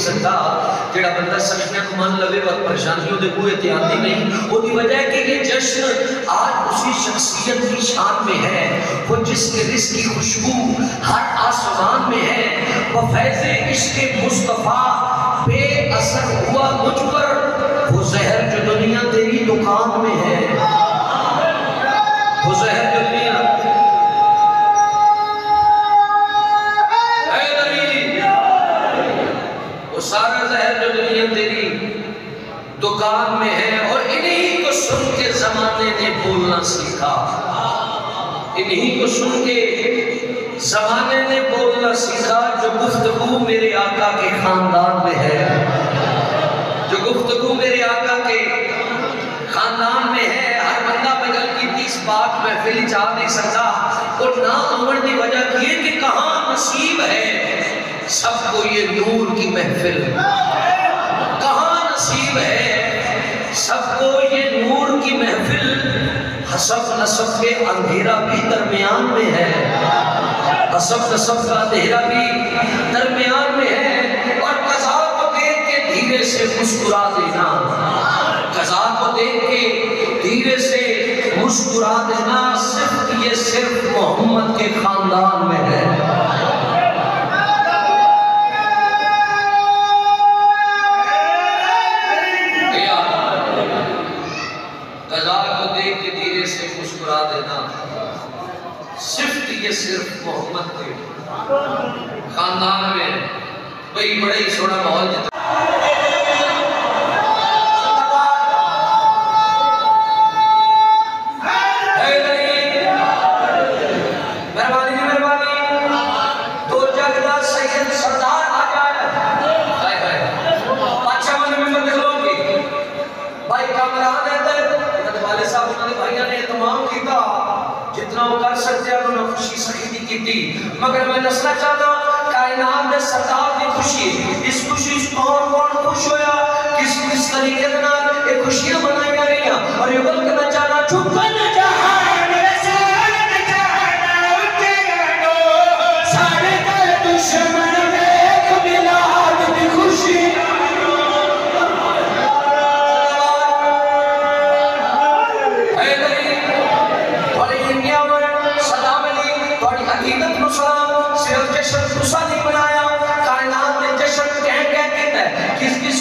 सकता जेड़ा बंदा सख्तियां को मान लवे वक्त परेशानियों के बूहे ते आती नहीं। उसकी वजह है कि ये जश्न आज उसी शख्सियत की शान में है वो जिसके रिस्क की खुशबू हर आसमान में है। वो फैज़े इश्क़ मुस्तफ़ा बेअसर हुआ मुझ पर, वो जहर जो दुनिया तेरी दुकान में है। वो जहर जो दुनिया सारा जहर जो दुनिया तेरी दुकान में है। और इन्हीं को सुन के जमाने ने बोलना सीखा, इन्हीं को सुन के जमाने ने बोलना सीखा। जो गुफ्तगू मेरे आका के खानदान में है, जो गुफ्तगू मेरे आका के खानदान में है। हर बंदा बगल की 30 बात महफिल जा नहीं सकता और ना अमन की वजह ये कि कहाँ नसीब है सबको ये नूर की महफिल, कहाँ नसीब है सबको ये नूर की महफिल। हसब नसब के अंधेरा भी दरमियान में है, हसब नसब का अंधेरा भी दरमियान में है। और कज़ा को देख के धीरे से मुस्कुरा देना, कज़ा को देख के धीरे से मुस्कुरा देना, सिर्फ मोहम्मद के खानदान में है। मुस्कुरा देना सिर्फ मोहम्मद के खानदान में। भाई बड़ा ही सोना माहौल मगर मैं दसना चाहता कायनात में सरदार की खुशी, इस खुशी कौन कौन खुश होया, किस किस तरीके से ये खुशियां मनाई गई और ये वक्त में जाना चुप न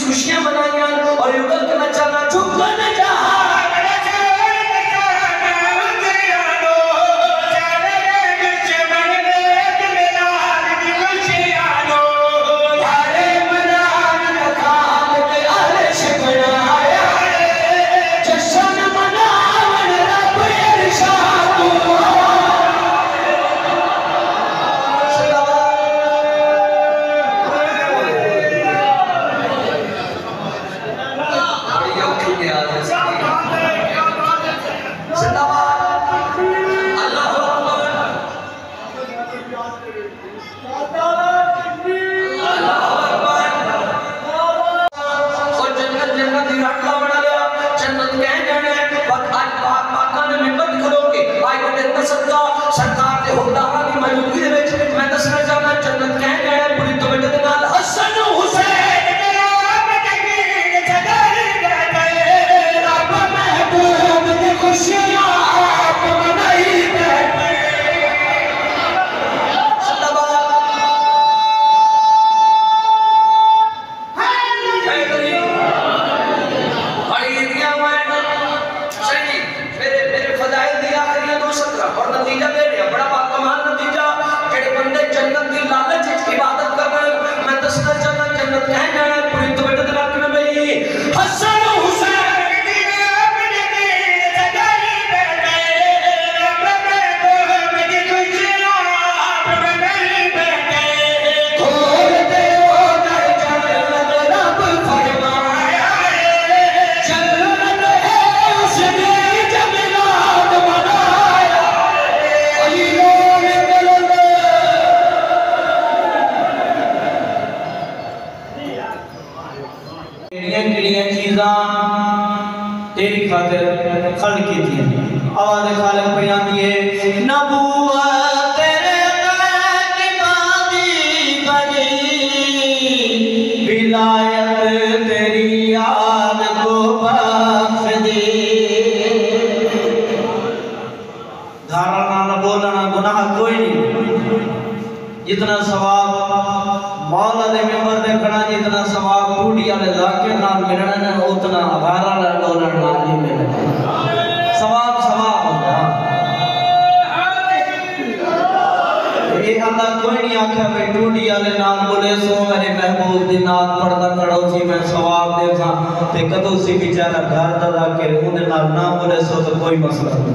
खुशियां मनाइया और युगल के नचाना चुप न जा। तेरी खातिर खल की थी आवाज खालिक बयान दिए नबूवत तेरे की बाती बनी विलायत तेरी याद को बख्श दे। धारणा न बोलना गुनाह कोई नहीं, जितना सवाब मौला दे मेंबर दे खड़ा, जितना सवाब टूटी वाले जाकिर नाल मिलना ना, उतना गारा ला डोलण नाल नहीं मिलना। सवाब सवाब होता ये अल्लाह कोई नहीं आख्या भाई टूटी वाले नाल बोले सो मेरे महबूब दी नाल पढ़दा खड़ो सी मैं सवाब देखां ते कदों सी बेचारा घर दा जाकिर उहदे नाल ना बोले सो तो कोई मसला नहीं।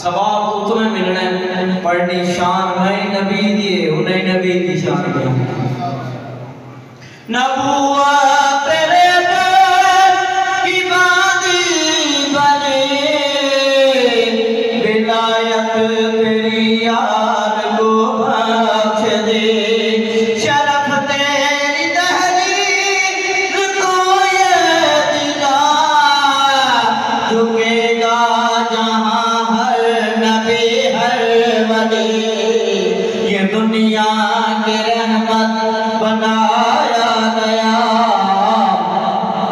सवाब उतना मिलना है। पढ़नी शान मैं नबी दी है, उन्हें नबी की शान है। नबुआ तेरे दर की बादी बने, विलायत तेरी याद को बख्श दे। शरफ तेरी तहरीर को ये दिला, झुकेगा जहां ये दुनिया के रहमत बनाया गया,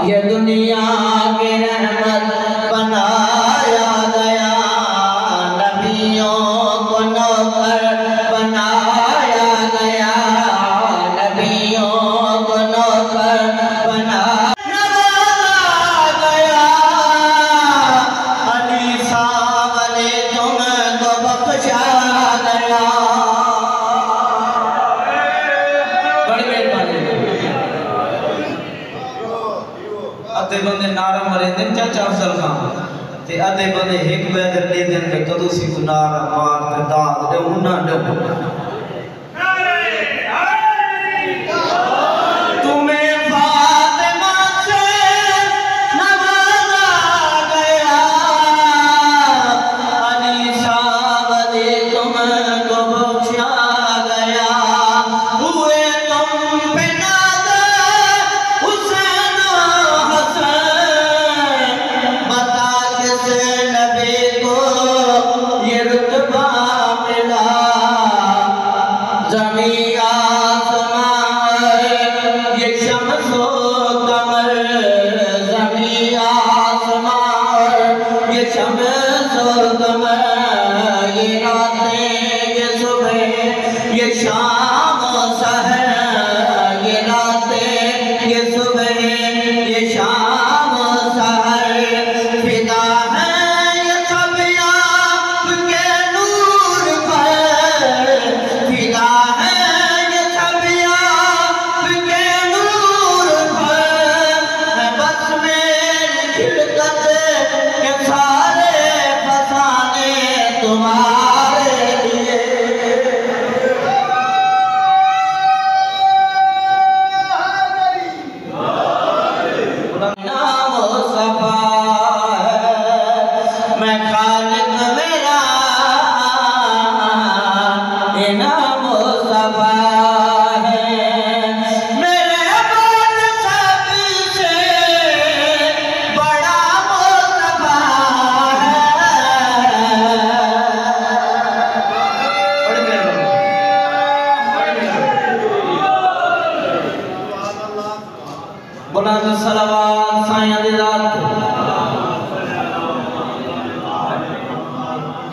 ये दुनिया के रहमत बनाया गया। नबियों को नौकर बनाया गया, नबियों को नौकर बनाया गया। अली सावले तुमको बख्शा गया। बड़ी मेहरबानी। अद्धे बंदे नारा मरे दिन चाचा अफजल खान ते अद्धे बंदे एक बैदर ले दिन पे कदों सी को नारा मार ते दाद दे उन्ना दे। ये शाम सहर, ये रातें, ये सुबह, ये शाम सहर। फिदा है ये सब आपके नूर पर, फिदा है ये सब आपके नूर पर। है बस मेरी खिलकत के सारे फसाने तुम्हारे लिए। मैं खालिक मेरा नाम मुस्तफा है, मेरे बाद सबसे बड़ा मुस्तफा है। बुलंद सलावत साईं दी ज़ात।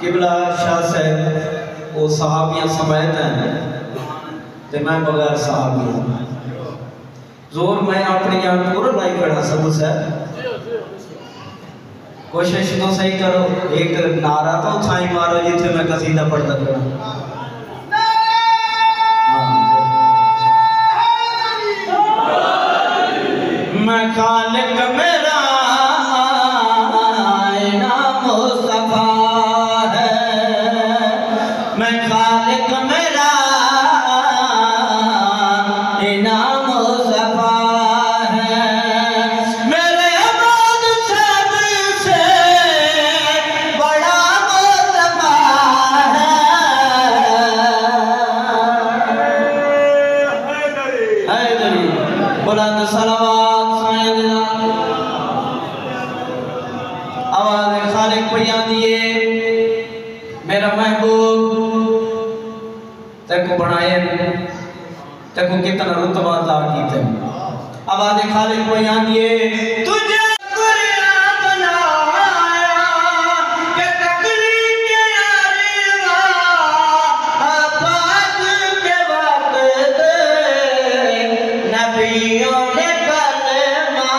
किबला शाह साहब वो सहाबियां समेत हैं ते मैं बगैर सहाबियां जोर मैं अपनी जान पूरा लाई खड़ा सब साहब। कोशिश तो सही करो, एक नारा तो छाई मारो जिथे मैं कसीदा पढ़ता खड़ा। मैं खालिक मेरा नाम मुस्तफा है, मैं खालिक मेरा नाम मुस्तफा है। मेरे बाद सबसे बड़ा मुस्तफा है। बुलंद सलावत आवाज़ खालिक पिया दिए। मेरा महबूब तेको बनाए, तेको कितना रुतबा अता कीते। आवाज खालिक कोई आंदी है तुझे कुरान बनाया के तकलीफ के आरीवा पाक के वक्त नबियों ने कलमा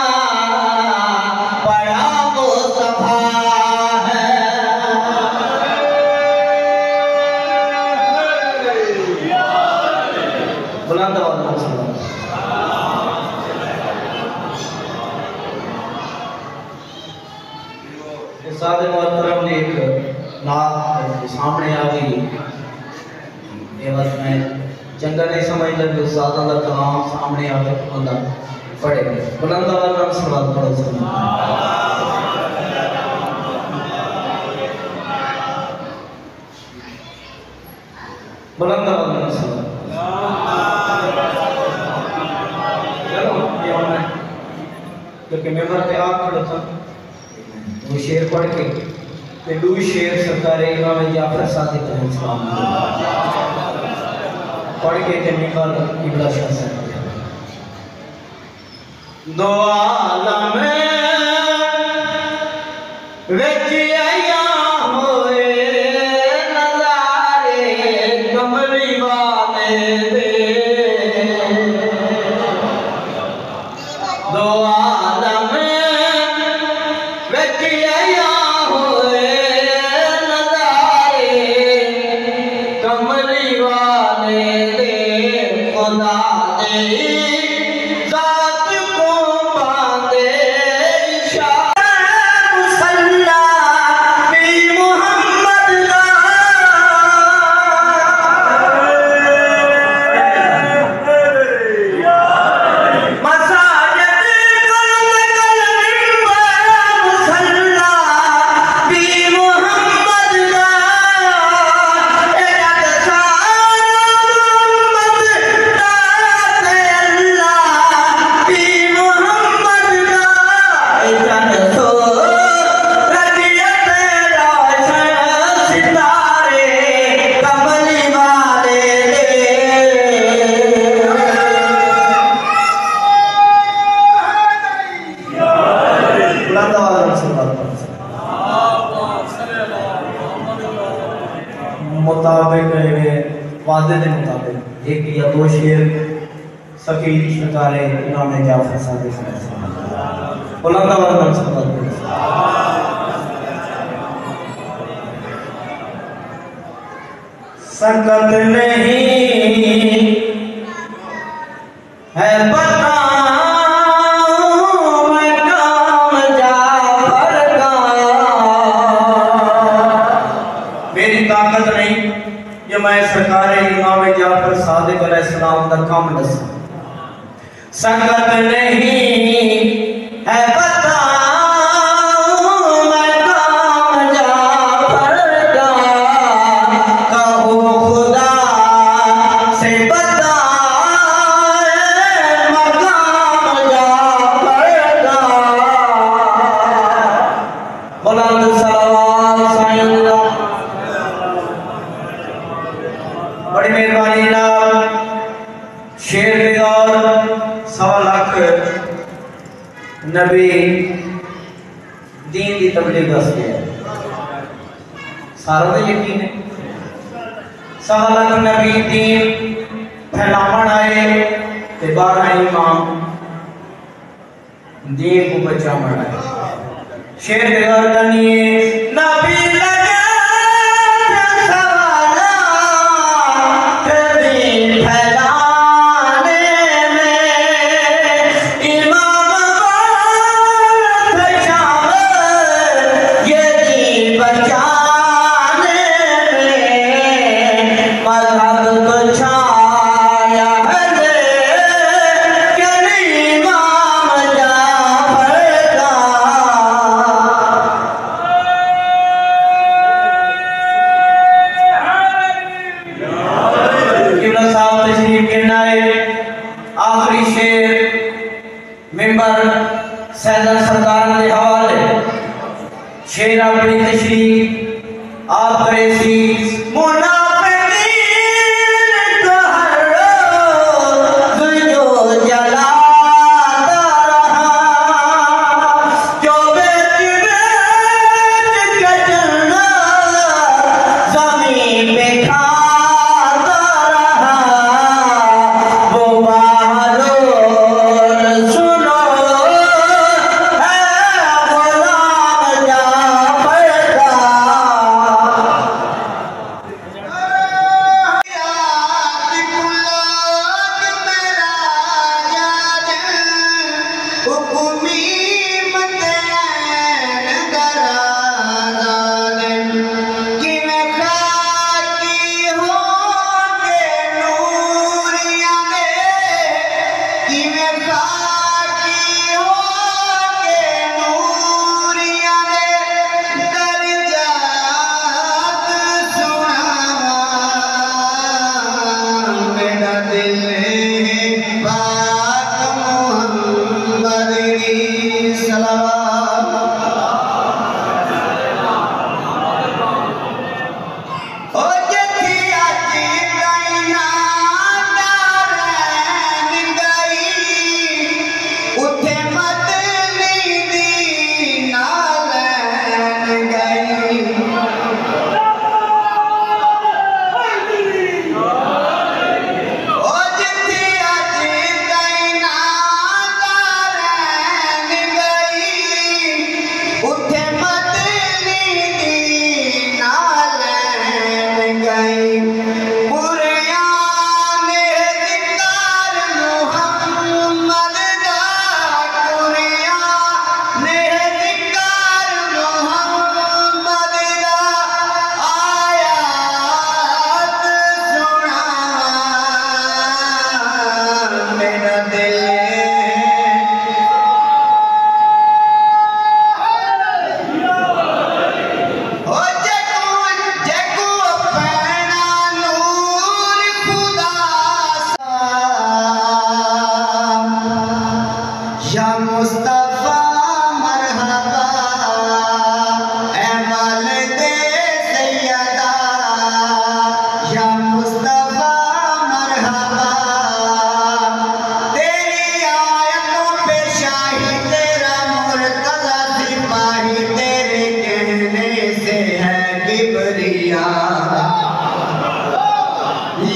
पढ़ा मुस्तफा है। बुलंद आवाज से सादे मोहतरम ने एक नात सामने आ गई। ये बस मैं चंगा नहीं समझता कि ज़्यादा का कलाम सामने आ गया बंदा पढ़े बुलंद आवाज़ में सवाल पढ़ो बुलंद आवाज़ में सवाल चलो ये होना है क्योंकि मेंबर पे आप खड़े थे वो शेर पढ़ के ते दो शेर सरकार इमाम जाफर सादिक अलैहिस्सलाम पढ़ के ते मिंबर किबला शाह से दो आलम विच आया होए नज़ारे कमली वाले दे दो आलम विच आया होए नज़ारे कमली वाले दे खुदा दे ज़ात को बांधे इशारा मुसल्ला भी मुहम्मद दा मसाजिद मुसल्ला भी मुहम्मद दा एक सारा मुहम्मद दा अल्लाह भी मुहम्मद दा जन सो रबियत रोशन सितारे कमली वाले दे बुलंद आवाज़ में सवाल मुताबिक वादे के मुताबिक एक या दो शेर सकीर शकारे इमाम जाफर सादिक अलैहिस्सलाम बुलंद आवाज़ में सवाल सकत नहीं है बताऊं मैं काम जाफर का मेरी ताकत नहीं जो मैं सरकार इमाम जाफर सादिक अलैहिस्सलाम का काम दसा सकत नहीं है बताऊं मैं काम जाफर का कहो खुदा से बताए मकाम जाफर का बुलंद सलाम साईं बड़ी मेहरबानी जनाब शेर बेदार 1.25 लाख नबी दीन की तबलीग वास्ते सारा का यकीन है 1.25 लाख नबी दीन फैलावन आए ते 12 इमाम दीन को बचावन आए शेर बेदार कनिए नबी लगा सवाला ते दीन फैलाने में इमाम बात शामिल ये दीन बचाने में मज़हब को छाया है कि इमाम जाफर का किबला साहब तशरीफ के नाए आखिरी शेर मिंबर सैयद सरकार के हवाले शेर अपनी तशरीफ आप करे सी मुनाफिकीन को हर रोज जो जलाते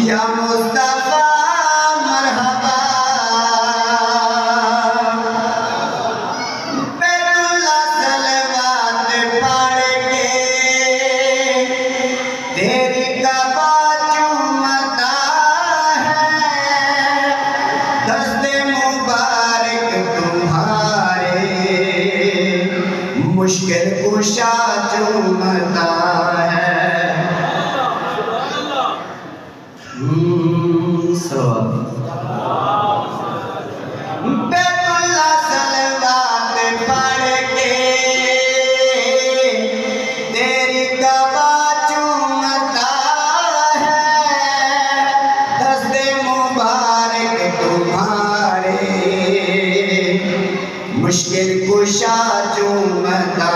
या मुस्तफा मरहबा बैतुल्लाह सलवात पढ़ के तेरी कबा चूमता है दस्ते मुबारक तुम्हारे मुश्किल कुशा चूमता है। बैतुल्लाह सलवात पढ़ के तेरी कबा चूमता है दस्ते मुबारक तुम्हारे मुश्किल कुशा चूमता